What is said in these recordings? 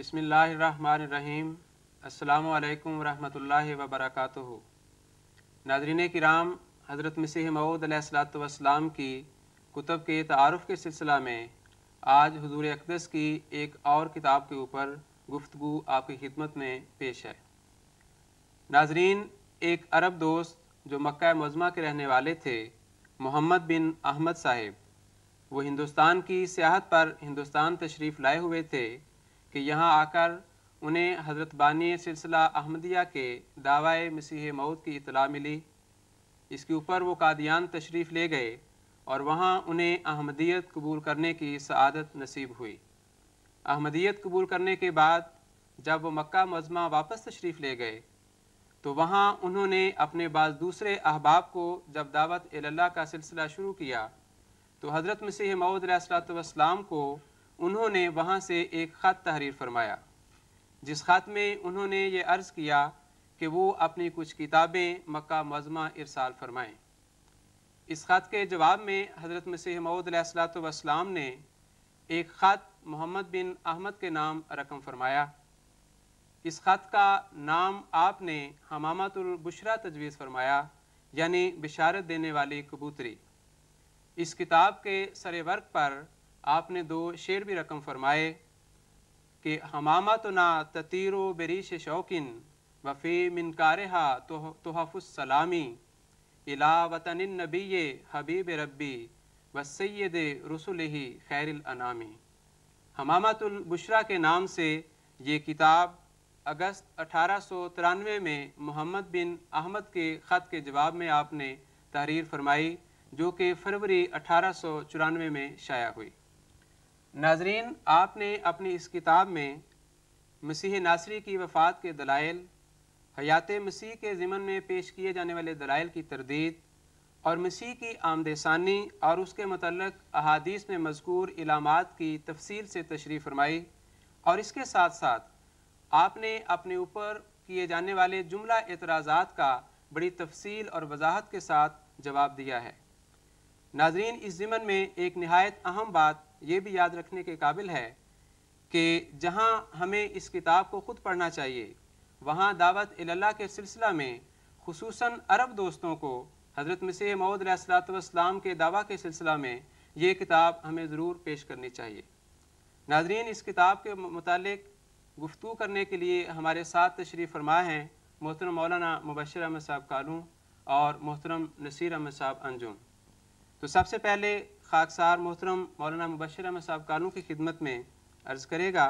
بسم اللہ الرحمن الرحیم۔ السلام علیکم ورحمۃ اللہ وبرکاتہ۔ ناظرین کرام، حضرت مسیح موعود علیہ الصلوۃ والسلام کی کتب کے تعارف کے سلسلہ میں آج حضور اقدس کی ایک اور کتاب کے اوپر گفتگو آپ کی خدمت میں پیش ہے۔ ناظرین، ایک عرب دوست جو مکہ معظمہ کے رہنے والے تھے، محمد بن احمد صاحب، وہ ہندوستان کی سیاحت پر ہندوستان تشریف لائے ہوئے تھے کہ یہاں آ کر انہیں حضرت بانی سلسلہ احمدیہ کے دعوی مسیح موعود کی اطلاع ملی۔ اس کے اوپر وہ قادیان تشریف لے گئے اور وہاں انہیں احمدیت قبول کرنے کی سعادت نصیب ہوئی۔ احمدیت قبول کرنے کے بعد جب وہ مکہ معظمہ واپس تشریف لے گئے تو وہاں انہوں نے اپنے بعض دوسرے احباب کو جب دعوت اللہ کا سلسلہ شروع کیا تو حضرت مسیح موعود علیہ الصلوۃ والسلام کو انہوں نے وہاں سے ایک خط تحریر فرمایا، جس خط میں انہوں نے یہ عرض کیا کہ وہ اپنی کچھ کتابیں مکہ معظمہ ارسال فرمائیں۔ اس خط کے جواب میں حضرت مسیح موعود علیہ الصلوۃ والسلام نے ایک خط محمد بن احمد کے نام رقم فرمایا۔ اس خط کا نام آپ نے حمامۃ البشریٰ تجویز فرمایا، یعنی بشارت دینے والی کبوتری۔ اس کتاب کے سر ورق پر آپ نے 2 شعر بھی رقم فرمائے کہ حمامتنا تطیر بریش شوقن وفی منکارہا تحف السلامی الی وطن النبی حبیب ربی والسید رسلہ خیر الانامی۔ حمامۃ البشریٰ کے نام سے یہ کتاب اگست 1893 میں محمد بن احمد کے خط کے جواب میں آپ نے تحریر فرمائی، جو کہ فروری 1894 میں شائع ہوئی۔ ناظرین، آپ نے اپنی اس کتاب میں مسیح ناصری کی وفات کے دلائل، حیات مسیح کے ضمن میں پیش کیے جانے والے دلائل کی تردید اور مسیح کی آمد ثانی اور اس کے متعلق احادیث میں مذکور علامات کی تفصیل سے تشریح فرمائی، اور اس کے ساتھ ساتھ آپ نے اپنے اوپر کیے جانے والے جملہ اعتراضات کا بڑی تفصیل اور وضاحت کے ساتھ جواب دیا ہے۔ ناظرین، اس ضمن میں ایک نہایت اہم بات یہ بھی یاد رکھنے کے قابل ہے کہ جہاں ہمیں اس کتاب کو خود پڑھنا چاہیے، وہاں دعوت اللہ کے سلسلہ میں خصوصاً عرب دوستوں کو حضرت مسیح موعود علیہ الصلوۃ والسلام کے دعویٰ کے سلسلہ میں یہ کتاب ہمیں ضرور پیش کرنی چاہیے۔ ناظرین، اس کتاب کے متعلق گفتگو کرنے کے لیے ہمارے ساتھ تشریف فرما ہیں محترم مولانا مبشر احمد صاحب کالوں اور محترم نصیر احمد صاحب انجم۔ تو سب سے پہلے خاکسار محترم مولانا مبشر احمد صاحب کالوں کی خدمت میں عرض کرے گا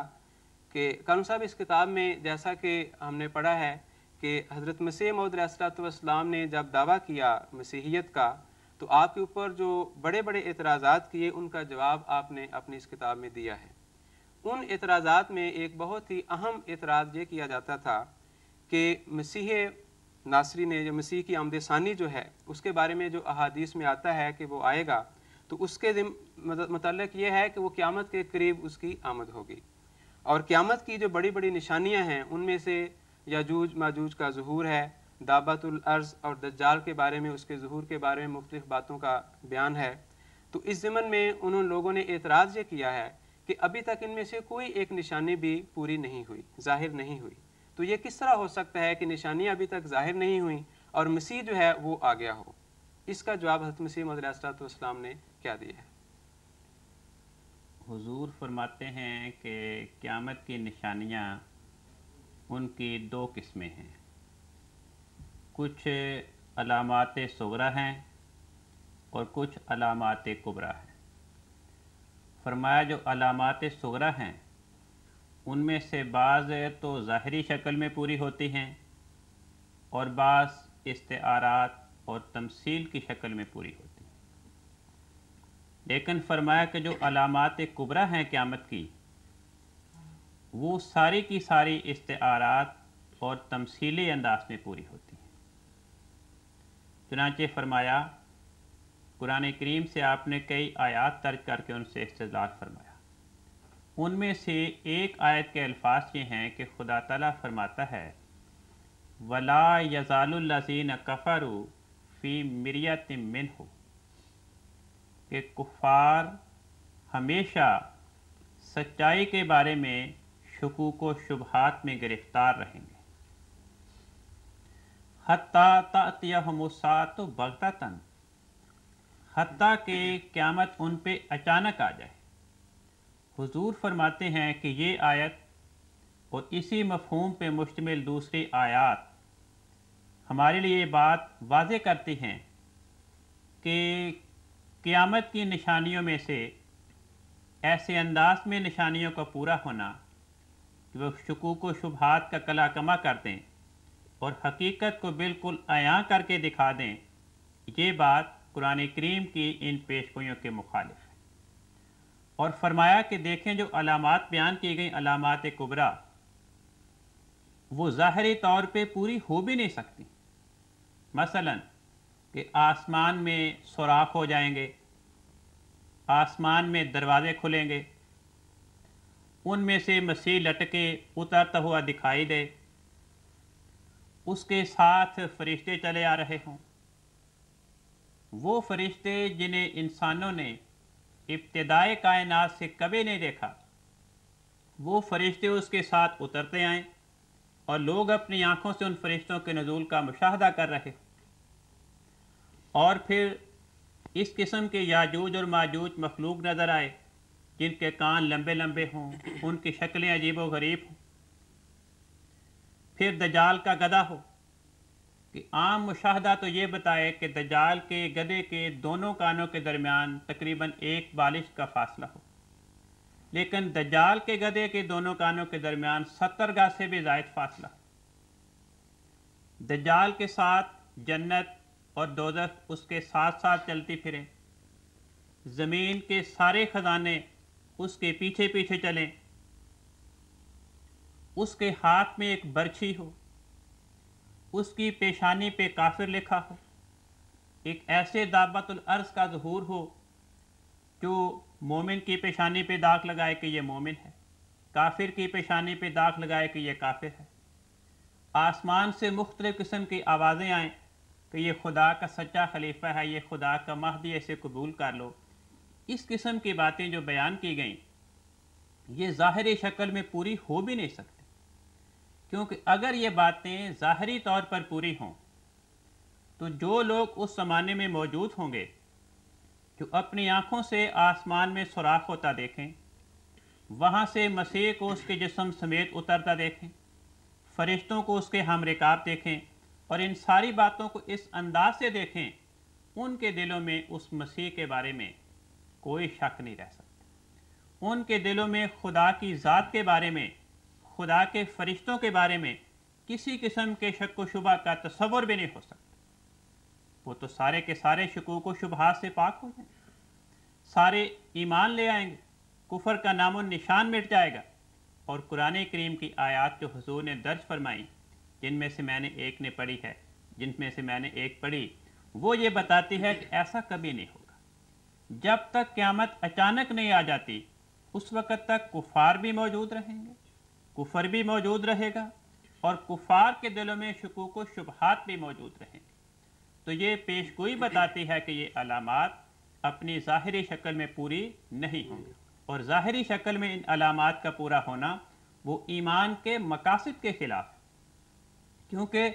کہ کالوں صاحب، اس کتاب میں جیسا کہ ہم نے پڑھا ہے کہ حضرت مسیح موعود علیہ الصلوۃ والسلام نے جب دعویٰ کیا مسیحیت کا تو آپ کے اوپر جو بڑے بڑے اعتراضات کیے، ان کا جواب آپ نے اپنی اس کتاب میں دیا ہے۔ ان اعتراضات میں ایک بہت ہی اہم اعتراض یہ کیا جاتا تھا کہ مسیح ناصری نے، جو مسیح کی آمد ثانی جو ہے، اس کے بارے میں جو احادیث میں آتا ہے کہ وہ آئے گا، تو اس کے متعلق یہ ہے کہ وہ قیامت کے قریب اس کی آمد ہوگی، اور قیامت کی جو بڑی بڑی نشانیاں ہیں ان میں سے یاجوج ماجوج کا ظہور ہے، دابت الارض اور دجال کے بارے میں، اس کے ظہور کے بارے میں مختلف باتوں کا بیان ہے۔ تو اس ضمن میں انہوں لوگوں نے اعتراض یہ کیا ہے کہ ابھی تک ان میں سے کوئی ایک نشانی بھی پوری نہیں ہوئی، ظاہر نہیں ہوئی، تو یہ کس طرح ہو سکتا ہے کہ نشانیاں ابھی تک ظاہر نہیں ہوئیں اور مسیح جو ہے وہ آ گیا ہو؟ اس کا جواب حضرت مسیح موعود علیہ الصلوۃ والسلام نے کیا دیا ہے؟ حضور فرماتے ہیں کہ قیامت کی نشانیاں ان کی 2 قسمیں ہیں، کچھ علامات صغریٰ ہیں اور کچھ علامات کبریٰ ہیں۔ فرمایا جو علامات صغریٰ ہیں ان میں سے بعض تو ظاہری شکل میں پوری ہوتی ہیں اور بعض استعارات اور تمثیل کی شکل میں پوری ہوتی ہیں، لیکن فرمایا کہ جو علامات کبریٰ ہیں قیامت کی، وہ ساری کی ساری استعارات اور تمثیلی انداز میں پوری ہوتی ہیں۔ چنانچہ فرمایا قرآن کریم سے آپ نے کئی آیات درج کر کے ان سے استدلال فرمایا۔ ان میں سے ایک آیت کے الفاظ یہ ہیں کہ خدا تعالیٰ فرماتا ہے وَلَا يَزَالُ الَّذِينَ كَفَرُوا فِي مِرْيَةٍ مِّنْهُ، کہ کفار ہمیشہ سچائی کے بارے میں شکوک و شبہات میں گرفتار رہیں گے، حتیٰ تأتیہم الساعۃ بغتۃ، حتیٰ کہ قیامت ان پہ اچانک آ جائے۔ حضور فرماتے ہیں کہ یہ آیت اور اسی مفہوم پہ مشتمل دوسری آیات ہمارے لیے یہ بات واضح کرتی ہیں کہ قیامت کی نشانیوں میں سے ایسے انداز میں نشانیوں کا پورا ہونا کہ وہ شکوک و شبہات کا کلا کما کر دیں اور حقیقت کو بالکل عیاں کر کے دکھا دیں، یہ بات قرآن کریم کی ان پیشگوئیوں کے مخالف ہے۔ اور فرمایا کہ دیکھیں جو علامات بیان کی گئیں، علامات کبریٰ، وہ ظاہری طور پہ پوری ہو بھی نہیں سکتی۔ مثلا کہ آسمان میں سوراخ ہو جائیں گے، آسمان میں دروازے کھلیں گے، ان میں سے مسیح لٹکے اترتا ہوا دکھائی دے، اس کے ساتھ فرشتے چلے آ رہے ہوں، وہ فرشتے جنہیں انسانوں نے ابتدائے کائنات سے کبھی نہیں دیکھا، وہ فرشتے اس کے ساتھ اترتے آئیں اور لوگ اپنی آنکھوں سے ان فرشتوں کے نزول کا مشاہدہ کر رہے ہوں۔ اور پھر اس قسم کے یاجوج اور ماجوج مخلوق نظر آئے جن کے کان لمبے لمبے ہوں، ان کی شکلیں عجیب و غریب ہوں۔ پھر دجال کا گدھا ہو کہ عام مشاہدہ تو یہ بتائے کہ دجال کے گدھے کے دونوں کانوں کے درمیان تقریباً 1 بالش کا فاصلہ ہو، لیکن دجال کے گدھے کے دونوں کانوں کے درمیان 70 گز سے بھی زائد فاصلہ ہو۔ دجال کے ساتھ جنت اور دوزخ اس کے ساتھ ساتھ چلتی پھریں، زمین کے سارے خزانے اس کے پیچھے پیچھے چلیں، اس کے ہاتھ میں ایک برچھی ہو، اس کی پیشانی پہ کافر لکھا ہو، ایک ایسے دابت الارض کا ظہور ہو جو مومن کی پیشانی پہ داغ لگائے کہ یہ مومن ہے، کافر کی پیشانی پہ داغ لگائے کہ یہ کافر ہے، آسمان سے مختلف قسم کی آوازیں آئیں کہ یہ خدا کا سچا خلیفہ ہے، یہ خدا کا مہدی ہے، اسے قبول کر لو۔ اس قسم کی باتیں جو بیان کی گئیں یہ ظاہری شکل میں پوری ہو بھی نہیں سکتی، کیونکہ اگر یہ باتیں ظاہری طور پر پوری ہوں تو جو لوگ اس زمانے میں موجود ہوں گے جو اپنی آنکھوں سے آسمان میں سوراخ ہوتا دیکھیں، وہاں سے مسیح کو اس کے جسم سمیت اترتا دیکھیں، فرشتوں کو اس کے ہم رکاب دیکھیں اور ان ساری باتوں کو اس انداز سے دیکھیں، ان کے دلوں میں اس مسیح کے بارے میں کوئی شک نہیں رہ سکتا، ان کے دلوں میں خدا کی ذات کے بارے میں، خدا کے فرشتوں کے بارے میں کسی قسم کے شک و شبہ کا تصور بھی نہیں ہو سکتا۔ وہ تو سارے کے سارے شکوک و شبہات سے پاک ہو جائیں گے، سارے ایمان لے آئیں گے، کفر کا نام و نشان مٹ جائے گا۔ اور قرآن کریم کی آیات جو حضور نے درج فرمائیں، جن میں سے میں نے ایک نے پڑھی ہے، جن میں سے میں نے ایک پڑھی، وہ یہ بتاتی ہے کہ ایسا کبھی نہیں ہوگا۔ جب تک قیامت اچانک نہیں آ جاتی اس وقت تک کفار بھی موجود رہیں گے، کفر بھی موجود رہے گا، اور کفار کے دلوں میں شکوک و شبہات بھی موجود رہیں گے۔ تو یہ پیشگوئی بتاتی ہے کہ یہ علامات اپنی ظاہری شکل میں پوری نہیں ہوں گی، اور ظاہری شکل میں ان علامات کا پورا ہونا وہ ایمان کے مقاصد کے خلاف ہے، کیونکہ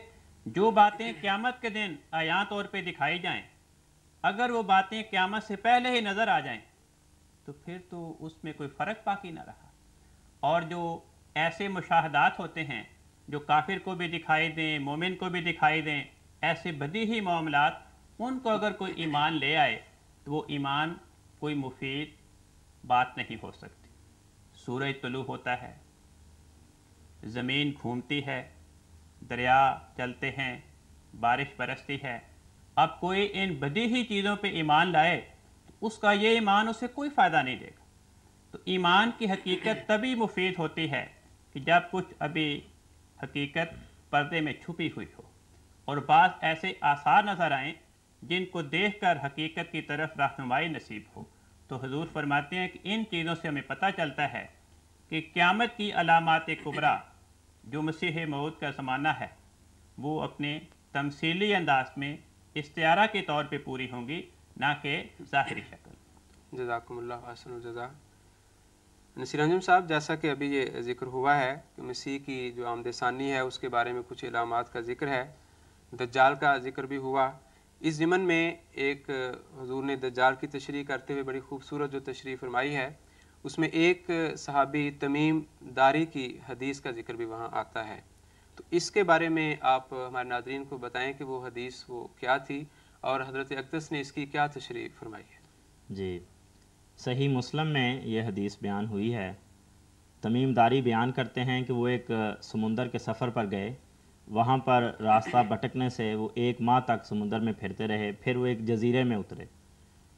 جو باتیں قیامت کے دن عیاں طور پہ دکھائی جائیں، اگر وہ باتیں قیامت سے پہلے ہی نظر آ جائیں تو پھر تو اس میں کوئی فرق باقی نہ رہا۔ اور جو ایسے مشاہدات ہوتے ہیں جو کافر کو بھی دکھائی دیں، مومن کو بھی دکھائی دیں، ایسے بدیہی معاملات، ان کو اگر کوئی ایمان لے آئے تو وہ ایمان کوئی مفید بات نہیں ہو سکتی۔ سورج طلوع ہوتا ہے، زمین گھومتی ہے، دریا چلتے ہیں، بارش برستی ہے، اب کوئی ان بدیہی چیزوں پہ ایمان لائے تو اس کا یہ ایمان اسے کوئی فائدہ نہیں دے گا۔ تو ایمان کی حقیقت تبھی مفید ہوتی ہے کہ جب کچھ ابھی حقیقت پردے میں چھپی ہوئی ہو اور بعض ایسے آثار نظر آئیں جن کو دیکھ کر حقیقت کی طرف رہنمائی نصیب ہو۔ تو حضور فرماتے ہیں کہ ان چیزوں سے ہمیں پتہ چلتا ہے کہ قیامت کی علامات کبریٰ جو مسیح موعود کا زمانہ ہے وہ اپنے تمثیلی انداز میں استعارہ کے طور پہ پوری ہوں گی، نہ کہ ظاہری شکل۔ جزاکم اللہ احسن الجزا۔ نصیر انجم صاحب، جیسا کہ ابھی یہ ذکر ہوا ہے کہ مسیح کی جو آمد ثانی ہے اس کے بارے میں کچھ علامات کا ذکر ہے، دجال کا ذکر بھی ہوا، اس ضمن میں ایک حضور نے دجال کی تشریح کرتے ہوئے بڑی خوبصورت جو تشریح فرمائی ہے، اس میں ایک صحابی تمیم داری کی حدیث کا ذکر بھی وہاں آتا ہے، تو اس کے بارے میں آپ ہمارے ناظرین کو بتائیں کہ وہ حدیث وہ کیا تھی اور حضرت اقدس نے اس کی کیا تشریح فرمائی ہے؟ جی، صحیح مسلم میں یہ حدیث بیان ہوئی ہے۔ تمیم داری بیان کرتے ہیں کہ وہ ایک سمندر کے سفر پر گئے، وہاں پر راستہ بھٹکنے سے وہ 1 ماہ تک سمندر میں پھرتے رہے، پھر وہ ایک جزیرے میں اترے۔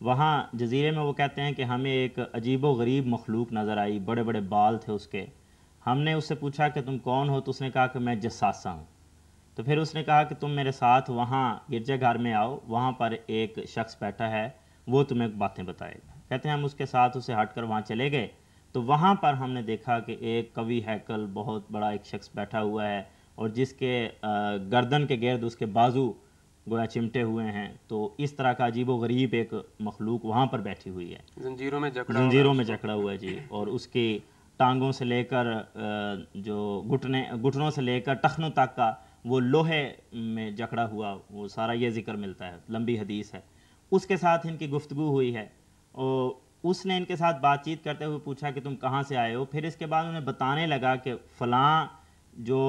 وہاں جزیرے میں وہ کہتے ہیں کہ ہمیں ایک عجیب و غریب مخلوق نظر آئی، بڑے بڑے بال تھے اس کے۔ ہم نے اس سے پوچھا کہ تم کون ہو؟ تو اس نے کہا کہ میں جساسہ ہوں۔ تو پھر اس نے کہا کہ تم میرے ساتھ وہاں گرجے گھر میں آؤ، وہاں پر ایک شخص بیٹھا ہے، وہ تمہیں باتیں بتائے گا۔ کہتے ہیں ہم اس کے ساتھ اسے ہٹ کر وہاں چلے گئے، تو وہاں پر ہم نے دیکھا کہ ایک قوی ہیکل بہت بڑا ایک شخص بیٹھا ہوا ہے، اور جس کے گردن کے گرد اس کے بازو گویا چمٹے ہوئے ہیں۔ تو اس طرح کا عجیب و غریب ایک مخلوق وہاں پر بیٹھی ہوئی ہے، زنجیروں میں جکڑا ہوا ہے جی، اور اس کی ٹانگوں سے لے کر جو گھٹنوں سے لے کر ٹخنوں تک کا وہ لوہے میں جکڑا ہوا، وہ سارا یہ ذکر ملتا ہے، لمبی حدیث ہے۔ اس کے ساتھ ان کی گفتگو ہوئی ہے، اور اس نے ان کے ساتھ بات چیت کرتے ہوئے پوچھا کہ تم کہاں سے آئے ہو؟ پھر اس کے بعد انہیں بتانے لگا کہ فلاں جو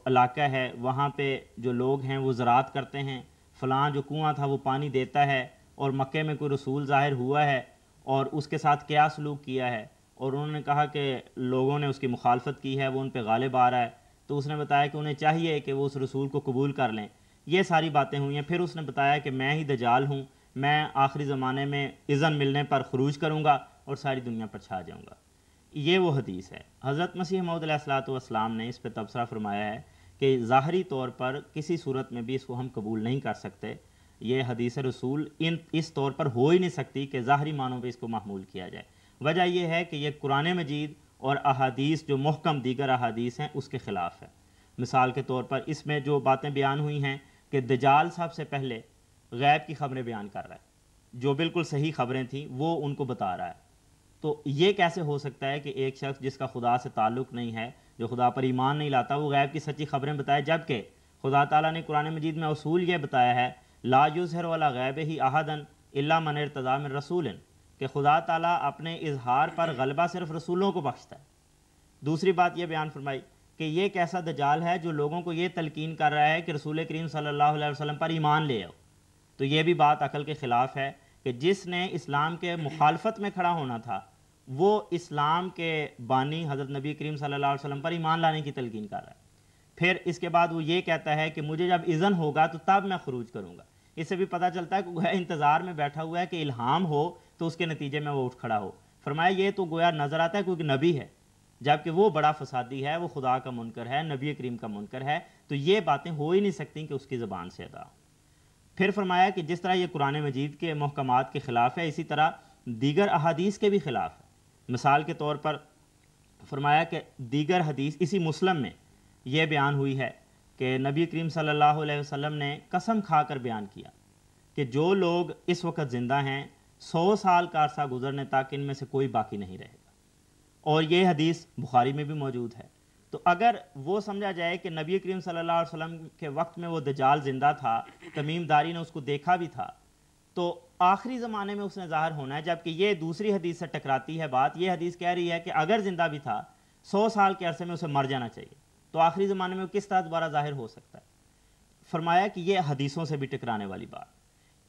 علاقہ ہے وہاں پہ جو لوگ ہیں وہ زراعت کرتے ہیں، فلاں جو کنواں تھا وہ پانی دیتا ہے، اور مکے میں کوئی رسول ظاہر ہوا ہے اور اس کے ساتھ کیا سلوک کیا ہے، اور انہوں نے کہا کہ لوگوں نے اس کی مخالفت کی ہے، وہ ان پہ غالب آ رہا ہے۔ تو اس نے بتایا کہ انہیں چاہیے کہ وہ اس رسول کو قبول کر لیں۔ یہ ساری باتیں ہوئی ہیں۔ پھر اس نے بتایا کہ میں ہی دجال ہوں، میں آخری زمانے میں اذن ملنے پر خروج کروں گا اور ساری دنیا پر چھا جاؤں گا۔ یہ وہ حدیث ہے۔ حضرت مسیح موعود علیہ الصلوۃ والسلام نے اس پہ تبصرہ فرمایا ہے کہ ظاہری طور پر کسی صورت میں بھی اس کو ہم قبول نہیں کر سکتے، یہ حدیث رسول اس طور پر ہو ہی نہیں سکتی کہ ظاہری معنوں پہ اس کو محمول کیا جائے۔ وجہ یہ ہے کہ یہ قرآن مجید اور احادیث جو محکم دیگر احادیث ہیں اس کے خلاف ہے۔ مثال کے طور پر اس میں جو باتیں بیان ہوئی ہیں کہ دجال سب سے پہلے غیب کی خبریں بیان کر رہا ہے، جو بالکل صحیح خبریں تھیں وہ ان کو بتا رہا ہے۔ تو یہ کیسے ہو سکتا ہے کہ ایک شخص جس کا خدا سے تعلق نہیں ہے، جو خدا پر ایمان نہیں لاتا، وہ غیب کی سچی خبریں بتائے، جبکہ خدا تعالیٰ نے قرآن مجید میں اصول یہ بتایا ہے لا یظہر علی غیبہ احدا الا من ارتضی من رسول، کہ خدا تعالیٰ اپنے اظہار پر غلبہ صرف رسولوں کو بخشتا ہے۔ دوسری بات یہ بیان فرمائی کہ یہ کیسا دجال ہے جو لوگوں کو یہ تلقین کر رہا ہے کہ رسول کریم صلی اللہ علیہ وسلم پر ایمان لے آؤ۔ تو یہ بھی بات عقل کے خلاف ہے کہ جس نے اسلام کے مخالفت میں کھڑا ہونا تھا وہ اسلام کے بانی حضرت نبی کریم صلی اللہ علیہ وسلم پر ایمان لانے کی تلقین کر رہا ہے۔ پھر اس کے بعد وہ یہ کہتا ہے کہ مجھے جب اذن ہوگا تو تب میں خروج کروں گا۔ اس سے بھی پتہ چلتا ہے کہ گویا انتظار میں بیٹھا ہوا ہے کہ الہام ہو تو اس کے نتیجے میں وہ اٹھ کھڑا ہو۔ فرمایا یہ تو گویا نظر آتا ہے کیونکہ نبی ہے، جبکہ وہ بڑا فسادی ہے، وہ خدا کا منکر ہے، نبی کریم کا منکر ہے، تو یہ باتیں ہو ہی نہیں سکتی کہ اس کی زبان سے ادا ہو۔ پھر فرمایا کہ جس طرح یہ قرآن مجید کے محکمات کے خلاف ہے، اسی طرح دیگر احادیث کے بھی خلاف ہے۔ مثال کے طور پر فرمایا کہ دیگر حدیث اسی مسلم میں یہ بیان ہوئی ہے کہ نبی کریم صلی اللہ علیہ وسلم نے قسم کھا کر بیان کیا کہ جو لوگ اس وقت زندہ ہیں 100 سال کا عرصہ گزرنے تک ان میں سے کوئی باقی نہیں رہے گا، اور یہ حدیث بخاری میں بھی موجود ہے۔ تو اگر وہ سمجھا جائے کہ نبی کریم صلی اللہ علیہ وسلم کے وقت میں وہ دجال زندہ تھا، تمیم داری نے اس کو دیکھا بھی تھا، تو آخری زمانے میں اس نے ظاہر ہونا ہے، جبکہ یہ دوسری حدیث سے ٹکراتی ہے بات۔ یہ حدیث کہہ رہی ہے کہ اگر زندہ بھی تھا 100 سال کے عرصے میں اسے مر جانا چاہیے، تو آخری زمانے میں وہ کس طرح دوبارہ ظاہر ہو سکتا ہے؟ فرمایا کہ یہ حدیثوں سے بھی ٹکرانے والی بات،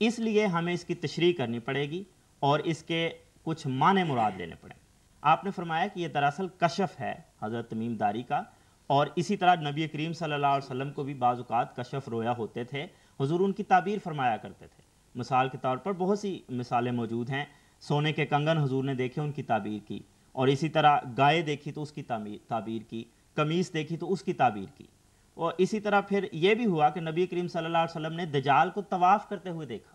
اس لیے ہمیں اس کی تشریح کرنی پڑے گی اور اس کے کچھ معنی مراد لینے پڑیں۔ آپ نے فرمایا کہ یہ دراصل کشف ہے حضرت تمیم داری کا، اور اسی طرح نبی کریم صلی اللہ علیہ وسلم کو بھی بعض اوقات کشف رویا ہوتے تھے، حضور ان کی تعبیر فرمایا کرتے تھے۔ مثال کے طور پر بہت سی مثالیں موجود ہیں، سونے کے کنگن حضور نے دیکھے، ان کی تعبیر کی، اور اسی طرح گائے دیکھی تو اس کی تعبیر کی، قمیص دیکھی تو اس کی تعبیر کی، اور اسی طرح پھر یہ بھی ہوا کہ نبی کریم صلی اللہ علیہ وسلم نے دجال کو طواف کرتے ہوئے دیکھا۔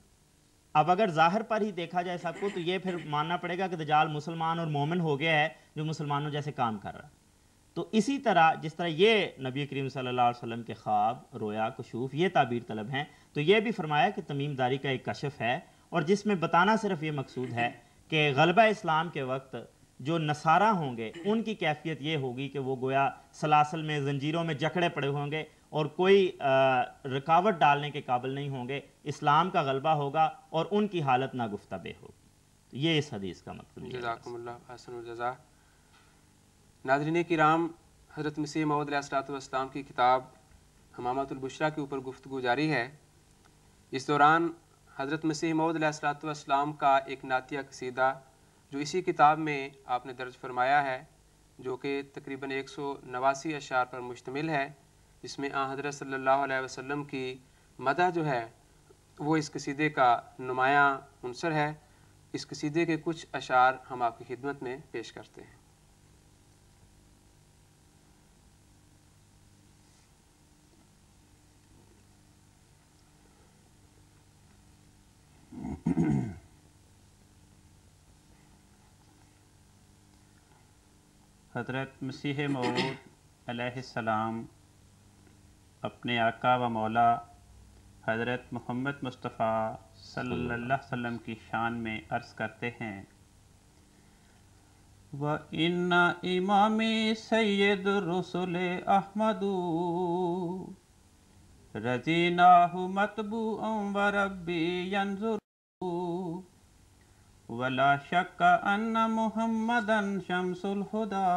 اب اگر ظاہر پر ہی دیکھا جائے سب کو تو یہ پھر ماننا پڑے گا کہ دجال مسلمان اور مومن ہو گیا ہے جو مسلمانوں جیسے کام کر رہا ہے۔ تو اسی طرح جس طرح یہ نبی کریم صلی اللہ علیہ وسلم کے خواب، رویا، کشوف یہ تعبیر طلب ہیں، تو یہ بھی فرمایا کہ تمیم داری کا ایک کشف ہے، اور جس میں بتانا صرف یہ مقصود ہے کہ غلبہ اسلام کے وقت جو نصارہ ہوں گے ان کی کیفیت یہ ہوگی کہ وہ گویا سلاسل میں زنجیروں میں جکڑے پڑے ہوں گے اور کوئی رکاوٹ ڈالنے کے قابل نہیں ہوں گے. اسلام کا غلبہ ہوگا اور ان کی حالت ناگفتہ بے ہوگی. تو یہ اس حدیث کا مطلب ہے. جزاکم اللہ احسن الجزا. ناظرین کرام، حضرت مسیح موعود علیہ الصلوۃ والسلام کی کتاب حمامۃ البشریٰ کے اوپر گفتگو جاری ہے. اس دوران حضرت مسیح موعود علیہ الصلوۃ والسلام کا ایک نعتیہ قصیدہ جو اسی کتاب میں آپ نے درج فرمایا ہے، جو کہ تقریباً 189 اشعار پر مشتمل ہے، جس میں آن حضرت صلی اللہ علیہ وسلم کی مدح جو ہے وہ اس قصیدے کا نمایاں عنصر ہے. اس قصیدے کے کچھ اشعار ہم آپ کی خدمت میں پیش کرتے ہیں. حضرت مسیح موعود علیہ السلام اپنے آقا و مولا حضرت محمد مصطفیٰ صلی اللہ علیہ وسلم کی شان میں عرض کرتے ہیں: وَإِنَّ إِمَامِ سَيِّدُ الرُّسُلِ أَحْمَدُ رَضِينَاهُ مَطْبُوعًا وَرَبِّي يَنْظُرُ وَلَا شَكَّ أَنَّ مُحَمَّدًا شَمْسُ الْهُدَى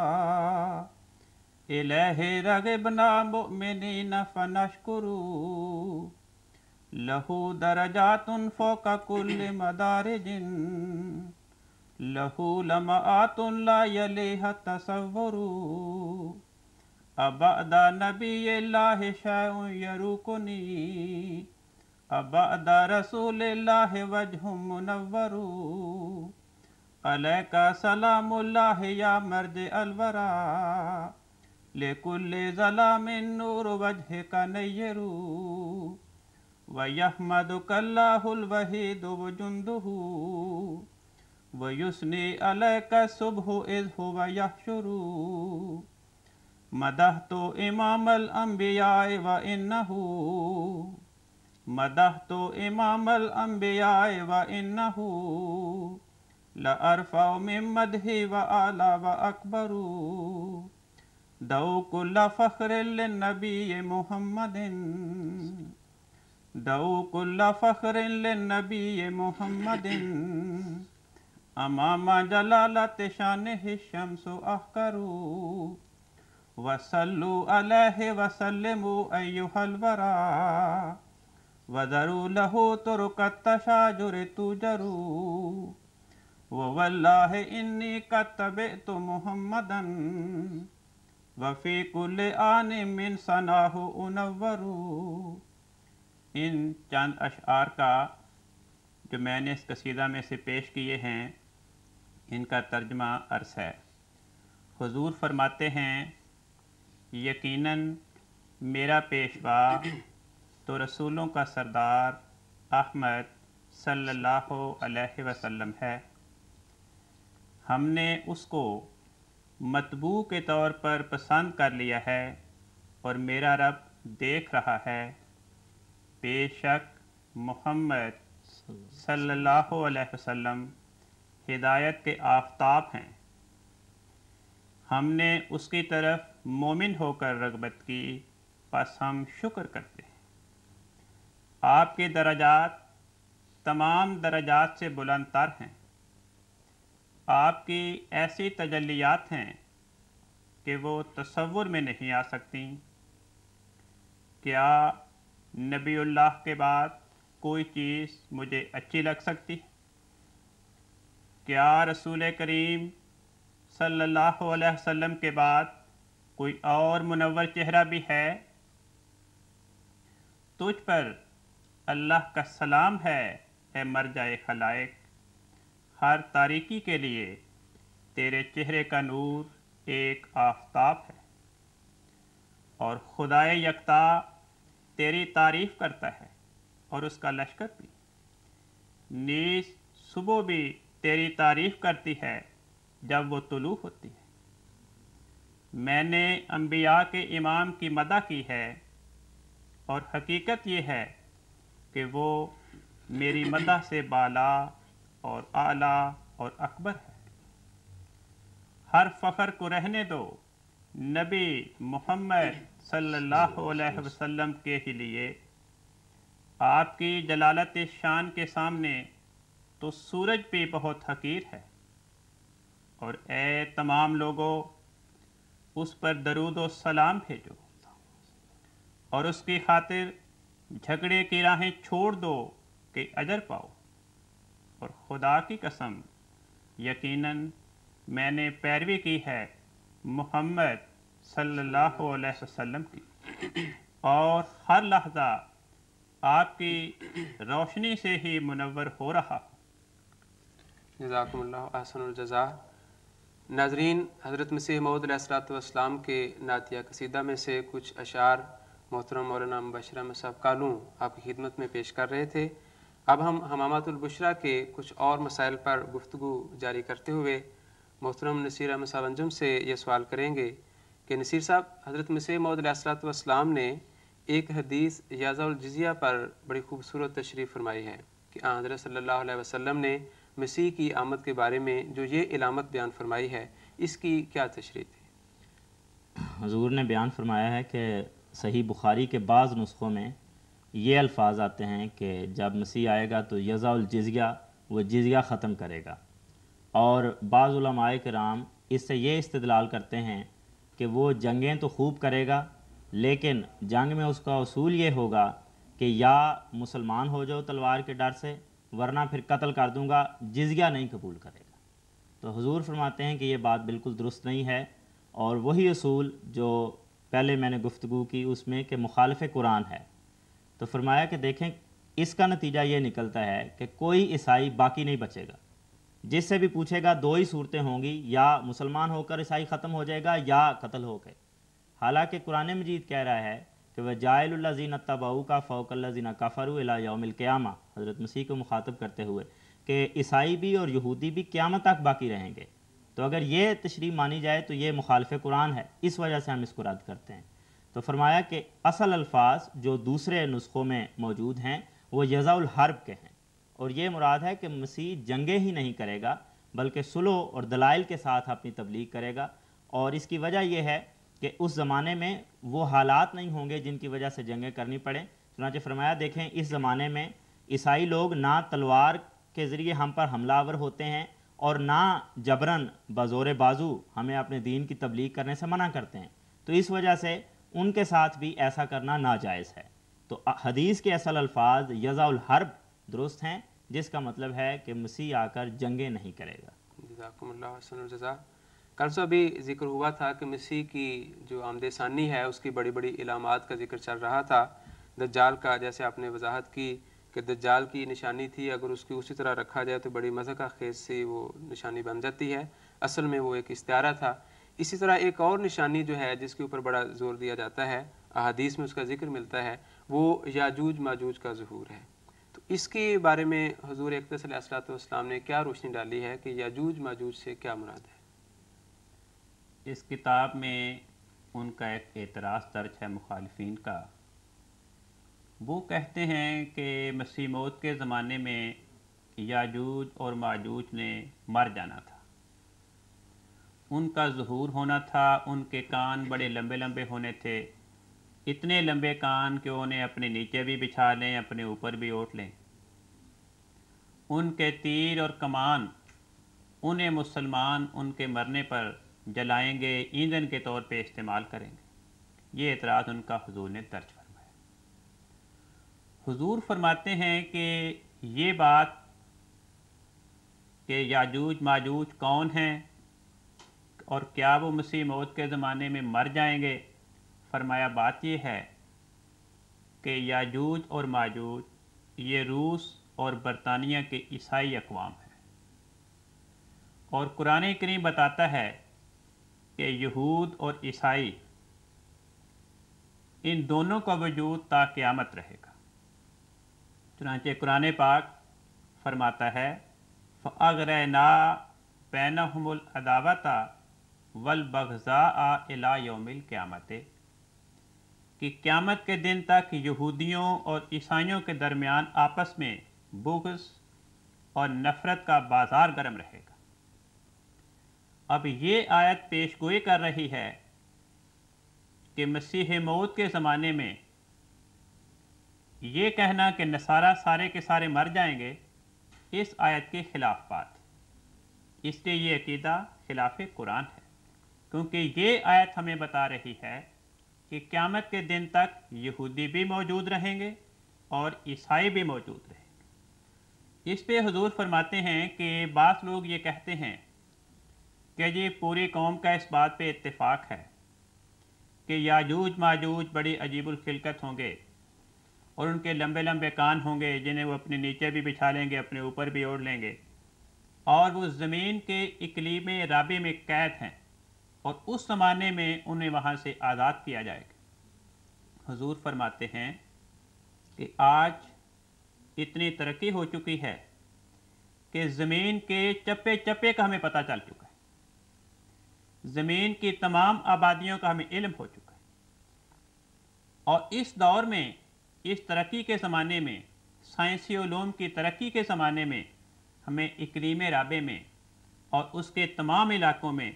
إِلَيْهِ رَغِبْنَا مُؤْمِنِينَ فَنَشْكُرُ لَهُ دَرَجَاتٌ فَوْقَ كُلِّ مَدَارِجٍ لَهُ لَمَعَاتٌ لَا يَلِيهَا التَّصَوُّرُ أَبَعْدَ نَبِيِّ اللَّهِ شَيْءٌ يَرُوقُنِي أَبَعْدَ رَسُولِ اللَّهِ وَجْهٌ مُنَوَّرُ عَلَيْكَ سَلَامُ اللَّهِ يَا مَرْجِعَ الْوَرَى لِكُلِّ ظَلَامٍ نُورُ وَجْهِكَ نَيِّرُ وَيَحْمَدُكَ اللَّهُ الْوَحِيدُ وَجُنْدُهُ وَيُثْنِي عَلَيْكَ الصُّبْحُ إِذْ هُوَ يَحْشُرُ مَدَحْتُ إِمَامَ الْأَنْبِيَاءِ وَإِنَّهُ مَدَحْتُ إِمَامَ الْأَنْبِيَاءِ وَإِنَّهُ لَأَرْفَعُ مِنْ مَدْحِهِ وَأَعْلَى وَأَكْبَرُ دَعُوا كُلَّ فَخْرٍ لِلنَّبِيِّ مُحَمَّدٍ دعوا كل فخر للنبي محمد أمام جلالة شانه الشمس أحقر وصلوا عليه وسلموا أيها الورى وذروا له طرق التشاجر توجر ووالله إني قد تبعت محمدا وفي كل آن من ثناه أنور. ان چند اشعار کا جو میں نے اس قصیدہ میں سے پیش کیے ہیں ان کا ترجمہ عرض ہے. حضور فرماتے ہیں: یقیناً میرا پیشوا تو رسولوں کا سردار احمد صلی اللہ علیہ وسلم ہے. ہم نے اس کو مطبوع کے طور پر پسند کر لیا ہے اور میرا رب دیکھ رہا ہے. بے شک محمد صلی اللہ علیہ وسلم ہدایت کے آفتاب ہیں. ہم نے اس کی طرف مومن ہو کر رغبت کی، پس ہم شکر کرتے ہیں. آپ کے درجات تمام درجات سے بلند تر ہیں. آپ کی ایسی تجلیات ہیں کہ وہ تصور میں نہیں آ سکتی. کیا نبی اللہ کے بعد کوئی چیز مجھے اچھی لگ سکتی؟ کیا رسول کریم صلی اللہ علیہ وسلم کے بعد کوئی اور منور چہرہ بھی ہے؟ تجھ پر اللہ کا سلام ہے اے مرجع خلائق. ہر تاریکی کے لیے تیرے چہرے کا نور ایک آفتاب ہے اور خدائے یکتا تیری تعریف کرتا ہے اور اس کا لشکر بھی. نیز صبح بھی تیری تعریف کرتی ہے جب وہ طلوع ہوتی ہے. میں نے انبیاء کے امام کی مدح کی ہے اور حقیقت یہ ہے کہ وہ میری مدح سے بالا اور اعلیٰ اور اکبر ہے. ہر فخر کو رہنے دو، نبی محمد صلی اللہ علیہ وسلم کے ہی لیے، آپ کی جلالت شان کے سامنے تو سورج بھی بہت حقیر ہے، اور اے تمام لوگوں اس پر درود و سلام بھیجو اور اس کی خاطر جھگڑے کی راہیں چھوڑ دو کہ اجر پاؤ، اور خدا کی قسم یقیناً میں نے پیروی کی ہے محمد صلی اللہ علیہ وسلم کی، اور ہر لحظہ آپ کی روشنی سے ہی منور ہو رہا ہوں۔ جزاکم اللہ احسن الجزا۔ ناظرین، حضرت مسیح موعود علیہ السلام کے نعتیہ قصیدہ میں سے کچھ اشعار محترم مولانا مبشر احمد صاحب کالوں آپ کی خدمت میں پیش کر رہے تھے۔ اب ہم حمامات البشریٰ کے کچھ اور مسائل پر گفتگو جاری کرتے ہوئے محترم نصیر احمد صاحب انجم سے یہ سوال کریں گے کہ نصیر صاحب، حضرت مسیح موعود علیہ السلام نے ایک حدیث یازع الجزیہ پر بڑی خوبصورت تشریح فرمائی ہے کہ آن حضرت صلی اللہ علیہ وسلم نے مسیح کی آمد کے بارے میں جو یہ علامت بیان فرمائی ہے، اس کی کیا تشریح تھی؟ حضور نے بیان فرمایا ہے کہ صحیح بخاری کے بعض نسخوں میں یہ الفاظ آتے ہیں کہ جب مسیح آئے گا تو یزع الجزیہ، وہ جزیہ ختم کرے گا، اور بعض علماء کرام اس سے یہ استدلال کرتے ہیں کہ وہ جنگیں تو خوب کرے گا، لیکن جنگ میں اس کا اصول یہ ہوگا کہ یا مسلمان ہو جاؤ تلوار کے ڈر سے، ورنہ پھر قتل کر دوں گا، جزیہ نہیں قبول کرے گا۔ تو حضور فرماتے ہیں کہ یہ بات بالکل درست نہیں ہے، اور وہی اصول جو پہلے میں نے گفتگو کی اس میں کہ مخالف قرآن ہے۔ تو فرمایا کہ دیکھیں اس کا نتیجہ یہ نکلتا ہے کہ کوئی عیسائی باقی نہیں بچے گا، جس سے بھی پوچھے گا دو ہی صورتیں ہوں گی، یا مسلمان ہو کر عیسائی ختم ہو جائے گا یا قتل ہو کے۔ حالانکہ قرآن مجید کہہ رہا ہے کہ وَجَاعِلُ الَّذِينَ اتَّبَعُوكَ فَوْقَ الَّذِينَ كَفَرُوا إِلَىٰ يَوْمِ الْقِيَامَةِ، حضرت مسیح کو مخاطب کرتے ہوئے کہ عیسائی بھی اور یہودی بھی قیامت تک باقی رہیں گے۔ تو اگر یہ تشریح مانی جائے تو یہ مخالف قرآن ہے، اس وجہ سے ہم اس کو رد کرتے ہیں۔ تو فرمایا کہ اصل الفاظ جو دوسرے نسخوں میں موجود ہیں وہ یزع الحرب کے ہیں، اور یہ مراد ہے کہ مسیح جنگیں ہی نہیں کرے گا بلکہ صلح اور دلائل کے ساتھ اپنی تبلیغ کرے گا، اور اس کی وجہ یہ ہے کہ اس زمانے میں وہ حالات نہیں ہوں گے جن کی وجہ سے جنگیں کرنی پڑیں۔ چنانچہ فرمایا دیکھیں اس زمانے میں عیسائی لوگ نہ تلوار کے ذریعے ہم پر حملہ آور ہوتے ہیں اور نہ جبراً بزور بازو ہمیں اپنے دین کی تبلیغ کرنے سے منع کرتے ہیں، تو اس وجہ سے ان کے ساتھ بھی ایسا کرنا ناجائز ہے۔ تو حدیث کے اصل الفاظ یزع الحرب درست ہیں، جس کا مطلب ہے کہ مسیح آ کر جنگیں نہیں کرے گا۔ جزاکم اللہ حسن الجزا۔ کل سے ابھی ذکر ہوا تھا کہ مسیح کی جو آمد ثانی ہے اس کی بڑی بڑی علامات کا ذکر چل رہا تھا۔ دجال کا جیسے آپ نے وضاحت کی کہ دجال کی نشانی تھی، اگر اس کی اسی طرح رکھا جائے تو بڑی مضحکہ خیز سی وہ نشانی بن جاتی ہے، اصل میں وہ ایک استعارہ تھا۔ اسی طرح ایک اور نشانی جو ہے جس کے اوپر بڑا زور دیا جاتا ہے، احادیث میں اس کا ذکر ملتا ہے، وہ یاجوج ماجوج کا ظہور ہے۔ تو اس کے بارے میں حضور اقدس علیہ السلام نے کیا روشنی ڈالی ہے کہ یاجوج ماجوج سے کیا مراد ہے؟ اس کتاب میں ان کا ایک اعتراض درج ہے مخالفین کا۔ وہ کہتے ہیں کہ مسیح موعود کے زمانے میں یاجوج اور ماجوج نے مر جانا تھا، ان کا ظہور ہونا تھا، ان کے کان بڑے لمبے لمبے ہونے تھے، اتنے لمبے کان کہ انہیں اپنے نیچے بھی بچھا لیں، اپنے اوپر بھی اوٹ لیں۔ ان کے تیر اور کمان انہیں مسلمان ان کے مرنے پر جلائیں گے، ایندھن کے طور پہ استعمال کریں گے۔ یہ اعتراض ان کا حضور نے درج فرمایا۔ حضور فرماتے ہیں کہ یہ بات کہ یاجوج ماجوج کون ہیں اور کیا وہ مسیح موعود کے زمانے میں مر جائیں گے، فرمایا بات یہ ہے کہ یاجوج اور ماجوج یہ روس اور برطانیہ کے عیسائی اقوام ہیں، اور قرآن کریم بتاتا ہے کہ یہود اور عیسائی ان دونوں کا وجود تا قیامت رہے گا۔ چنانچہ قرآن پاک فرماتا ہے فَأَغْرَيْنَا بَيْنَهُمُ الْعَدَاوَةَ وَالْبَغْضَاءَ إِلَىٰ يَوْمِ الْقِيَامَةِ، کہ قیامت کے دن تک یہودیوں اور عیسائیوں کے درمیان آپس میں بغض اور نفرت کا بازار گرم رہے گا۔ اب یہ آیت پیش گوئی کر رہی ہے کہ مسیح موعود کے زمانے میں یہ کہنا کہ نصارہ سارے کے سارے مر جائیں گے، اس آیت کے خلاف بات، اس لیے یہ عقیدہ خلاف قرآن ہے، کیونکہ یہ آیت ہمیں بتا رہی ہے کہ قیامت کے دن تک یہودی بھی موجود رہیں گے اور عیسائی بھی موجود رہیں گے۔ اس پہ حضور فرماتے ہیں کہ بعض لوگ یہ کہتے ہیں کہ جی پوری قوم کا اس بات پہ اتفاق ہے کہ یاجوج ماجوج بڑی عجیب الخلقت ہوں گے اور ان کے لمبے لمبے کان ہوں گے جنہیں وہ اپنے نیچے بھی بچھا لیں گے، اپنے اوپر بھی اوڑھ لیں گے، اور وہ زمین کے اقلیم رابع میں قید ہیں اور اس زمانے میں انہیں وہاں سے آزاد کیا جائے گا۔ حضور فرماتے ہیں کہ آج اتنی ترقی ہو چکی ہے کہ زمین کے چپے چپے کا ہمیں پتہ چل چکا ہے، زمین کی تمام آبادیوں کا ہمیں علم ہو چکا ہے، اور اس دور میں، اس ترقی کے زمانے میں، سائنسی علوم کی ترقی کے زمانے میں، ہمیں اقلیم رابع میں اور اس کے تمام علاقوں میں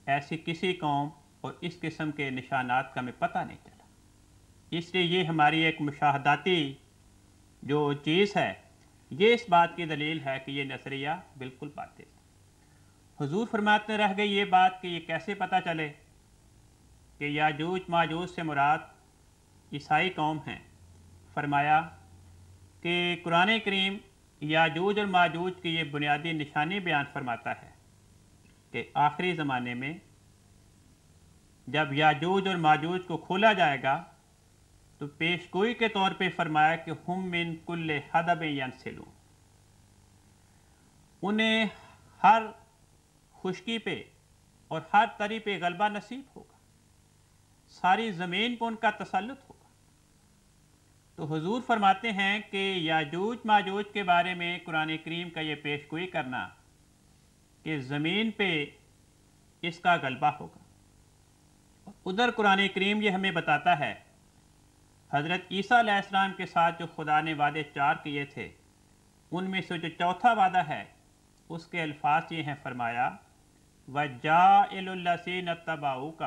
ایسی کسی قوم اور اس قسم کے نشانات کا ہمیں پتہ نہیں چلا۔ اس لیے یہ ہماری ایک مشاہداتی جو چیز ہے، یہ اس بات کی دلیل ہے کہ یہ نظریہ بالکل باطل ہے۔ حضور فرماتے رہ گئی یہ بات کہ یہ کیسے پتہ چلے کہ یاجوج ماجوج سے مراد عیسائی قوم ہیں۔ فرمایا کہ قرآن کریم یاجوج اور ماجوج کی یہ بنیادی نشانی بیان فرماتا ہے کہ آخری زمانے میں جب یاجوج اور ماجوج کو کھولا جائے گا تو پیش گوئی کے طور پہ فرمایا کہ ہم من کل حدب ینسلون، انہیں ہر خشکی پہ اور ہر تری پہ غلبہ نصیب ہوگا، ساری زمین پر ان کا تسلط ہوگا۔ تو حضور فرماتے ہیں کہ یاجوج ماجوج کے بارے میں قرآن کریم کا یہ پیش گوئی کرنا کہ زمین پہ اس کا غلبہ ہوگا، ادھر قرآن کریم یہ ہمیں بتاتا ہے حضرت عیسیٰ علیہ السلام کے ساتھ جو خدا نے وعدے 4 کیے تھے، ان میں سے جو چوتھا وعدہ ہے اس کے الفاظ یہ ہیں، فرمایا وَجَاعِلُ الَّذِينَ اتَّبَعُوكَ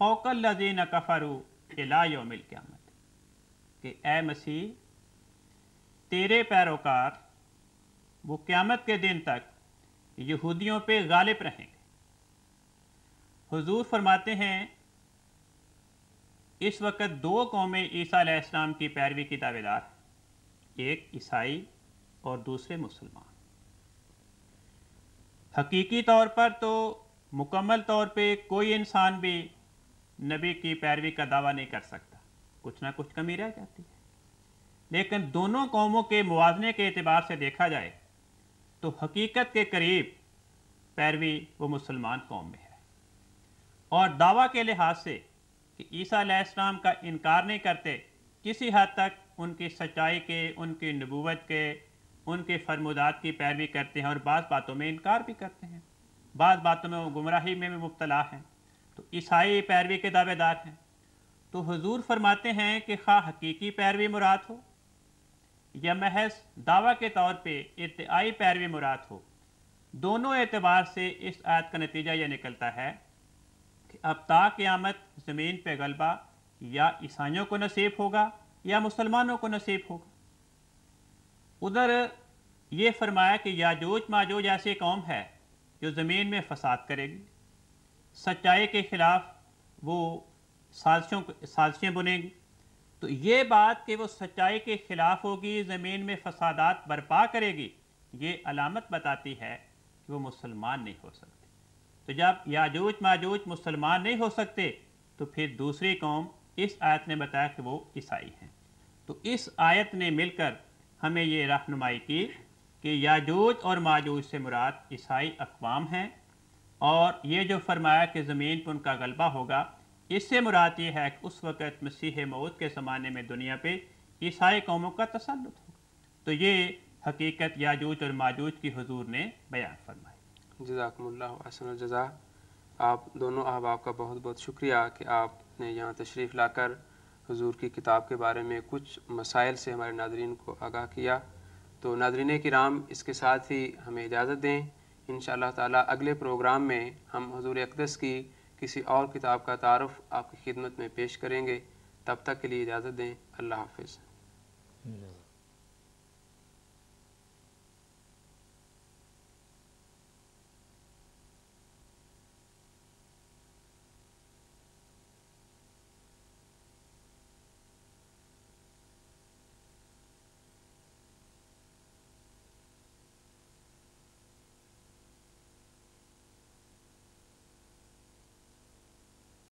فَوْقَ الَّذِينَ كَفَرُوا إِلَىٰ يَوْمِ الْقِيَامَةِ، کہ اے مسیح تیرے پیروکار وہ قیامت کے دن تک یہودیوں پہ غالب رہیں گے۔ حضور فرماتے ہیں اس وقت 2 قومیں عیسیٰ علیہ السلام کی پیروی کی دعوے دار ہیں، ایک عیسائی اور دوسرے مسلمان۔ حقیقی طور پر تو مکمل طور پہ کوئی انسان بھی نبی کی پیروی کا دعویٰ نہیں کر سکتا، کچھ نہ کچھ کمی رہ جاتی ہے، لیکن دونوں قوموں کے موازنے کے اعتبار سے دیکھا جائے تو حقیقت کے قریب پیروی وہ مسلمان قوم میں ہے، اور دعویٰ کے لحاظ سے کہ عیسیٰ علیہ السلام کا انکار نہیں کرتے، کسی حد تک ان کی سچائی کے، ان کی نبوت کے، ان کے فرمودات کی پیروی کرتے ہیں، اور بعض باتوں میں انکار بھی کرتے ہیں، بعض باتوں میں وہ گمراہی میں بھی مبتلا ہیں، تو عیسائی پیروی کے دعوے دار ہیں۔ تو حضور فرماتے ہیں کہ خواہ حقیقی پیروی مراد ہو یا محض دعویٰ کے طور پہ ادعائی پیروی مراد ہو، دونوں اعتبار سے اس آیت کا نتیجہ یہ نکلتا ہے کہ اب تا قیامت زمین پہ غلبہ یا عیسائیوں کو نصیب ہوگا یا مسلمانوں کو نصیب ہوگا۔ ادھر یہ فرمایا کہ یاجوج ماجوج ایسی قوم ہے جو زمین میں فساد کرے گی، سچائی کے خلاف وہ سازشیں بنے گی۔ تو یہ بات کہ وہ سچائی کے خلاف ہوگی، زمین میں فسادات برپا کرے گی، یہ علامت بتاتی ہے کہ وہ مسلمان نہیں ہو سکتے۔ تو جب یاجوج ماجوج مسلمان نہیں ہو سکتے تو پھر دوسری قوم اس آیت نے بتایا کہ وہ عیسائی ہیں۔ تو اس آیت نے مل کر ہمیں یہ رہنمائی کی کہ یاجوج اور ماجوج سے مراد عیسائی اقوام ہیں، اور یہ جو فرمایا کہ زمین پر ان کا غلبہ ہوگا، اس سے مراد یہ ہے کہ اس وقت مسیح موعود کے زمانے میں دنیا پہ عیسائی قوموں کا تسلط ہوگا۔ تو یہ حقیقت یاجوج اور ماجوج کی حضور نے بیان فرمائی۔ جزاکم اللہ احسن الجزا۔ آپ دونوں احباب کا بہت بہت شکریہ کہ آپ نے یہاں تشریف لا کر حضور کی کتاب کے بارے میں کچھ مسائل سے ہمارے ناظرین کو آگاہ کیا۔ تو ناظرین کرام، اس کے ساتھ ہی ہمیں اجازت دیں، انشاءاللہ تعالی اگلے پروگرام میں ہم حضور اقدس کی کسی اور کتاب کا تعارف آپ کی خدمت میں پیش کریں گے. تب تک کے لیے اجازت دیں. اللہ حافظ.